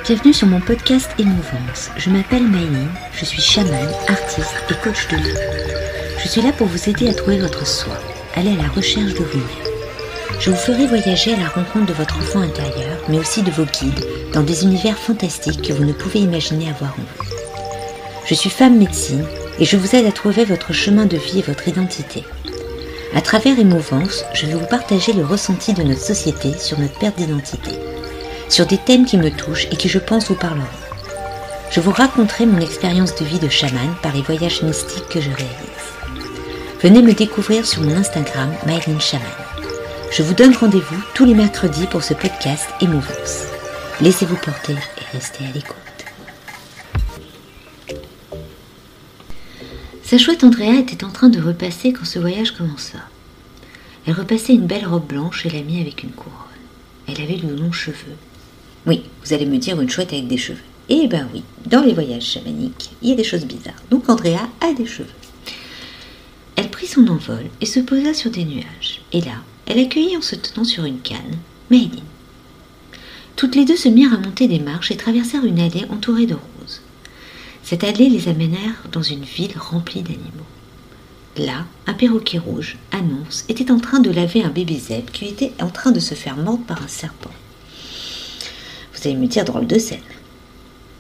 Bienvenue sur mon podcast Émouvance. Je m'appelle Maëline, je suis chamane, artiste et coach de vie. Je suis là pour vous aider à trouver votre soi, aller à la recherche de vous-même. Je vous ferai voyager à la rencontre de votre enfant intérieur, mais aussi de vos guides, dans des univers fantastiques que vous ne pouvez imaginer avoir en vous. Je suis femme médecine et je vous aide à trouver votre chemin de vie et votre identité. À travers Émouvance, je vais vous partager le ressenti de notre société sur notre perte d'identité, sur des thèmes qui me touchent et qui je pense vous parleront. Je vous raconterai mon expérience de vie de chamane par les voyages mystiques que je réalise. Venez me découvrir sur mon Instagram Maëline Chamane. Je vous donne rendez-vous tous les mercredis pour ce podcast Émouvance. Laissez-vous porter et restez à l'écoute. Sa chouette Andrea était en train de repasser quand ce voyage commença. Elle repassait une belle robe blanche et la mit avec une couronne. Elle avait de longs cheveux. Oui, vous allez me dire une chouette avec des cheveux. Eh ben oui, dans les voyages chamaniques, il y a des choses bizarres. Donc Andrea a des cheveux. Elle prit son envol et se posa sur des nuages. Et là, elle accueillit en se tenant sur une canne Maëline. Toutes les deux se mirent à monter des marches et traversèrent une allée entourée de roses. Cette allée les amènèrent dans une ville remplie d'animaux. Là, un perroquet rouge, Annonce, était en train de laver un bébé zèbre qui était en train de se faire mordre par un serpent. Vous allez me dire drôle de scène.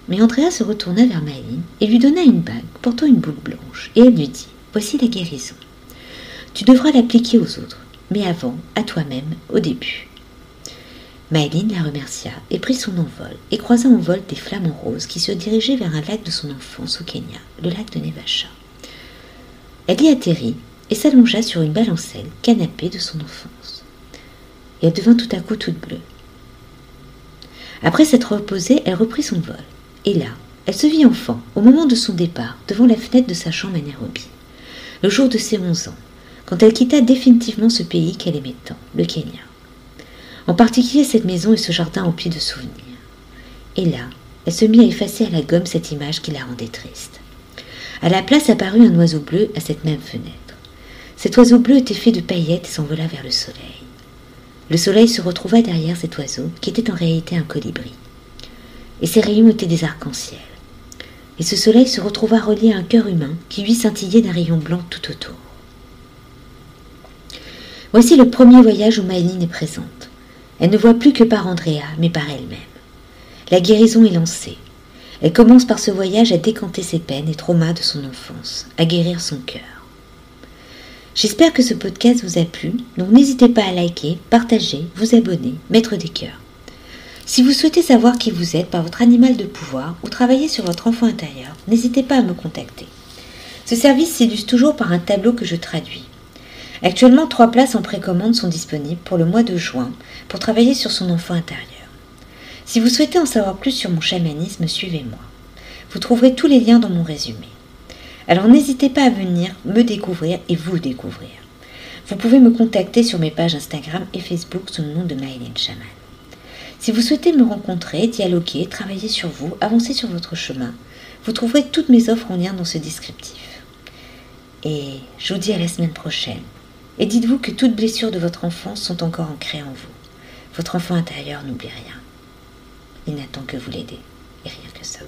Mais Andrea se retourna vers Maëline et lui donna une bague portant une boule blanche et elle lui dit « Voici la guérison. Tu devras l'appliquer aux autres, mais avant, à toi-même, au début. » Maëline la remercia et prit son envol et croisa en vol des flamants roses qui se dirigeaient vers un lac de son enfance au Kenya, le lac de Naivasha. Elle y atterrit et s'allongea sur une balancelle canapé de son enfance. Et elle devint tout à coup toute bleue. Après s'être reposée, elle reprit son vol. Et là, elle se vit enfant, au moment de son départ, devant la fenêtre de sa chambre à Nairobi, le jour de ses 11 ans, quand elle quitta définitivement ce pays qu'elle aimait tant, le Kenya. En particulier cette maison et ce jardin emplis de souvenirs. Et là, elle se mit à effacer à la gomme cette image qui la rendait triste. À la place apparut un oiseau bleu à cette même fenêtre. Cet oiseau bleu était fait de paillettes et s'envola vers le soleil. Le soleil se retrouva derrière cet oiseau, qui était en réalité un colibri. Et ses rayons étaient des arcs-en-ciel. Et ce soleil se retrouva relié à un cœur humain qui lui scintillait d'un rayon blanc tout autour. Voici le premier voyage où Maëline est présente. Elle ne voit plus que par Andrea, mais par elle-même. La guérison est lancée. Elle commence par ce voyage à décanter ses peines et traumas de son enfance, à guérir son cœur. J'espère que ce podcast vous a plu, donc n'hésitez pas à liker, partager, vous abonner, mettre des cœurs. Si vous souhaitez savoir qui vous êtes par votre animal de pouvoir ou travailler sur votre enfant intérieur, n'hésitez pas à me contacter. Ce service s'illustre toujours par un tableau que je traduis. Actuellement, 3 places en précommande sont disponibles pour le mois de juin pour travailler sur son enfant intérieur. Si vous souhaitez en savoir plus sur mon chamanisme, suivez-moi. Vous trouverez tous les liens dans mon résumé. Alors n'hésitez pas à venir me découvrir et vous découvrir. Vous pouvez me contacter sur mes pages Instagram et Facebook sous le nom de Maëline Chamane. Si vous souhaitez me rencontrer, dialoguer, travailler sur vous, avancer sur votre chemin, vous trouverez toutes mes offres en lien dans ce descriptif. Et je vous dis à la semaine prochaine. Et dites-vous que toutes blessures de votre enfance sont encore ancrées en vous. Votre enfant intérieur n'oublie rien. Il n'attend que vous l'aider. Et rien que ça.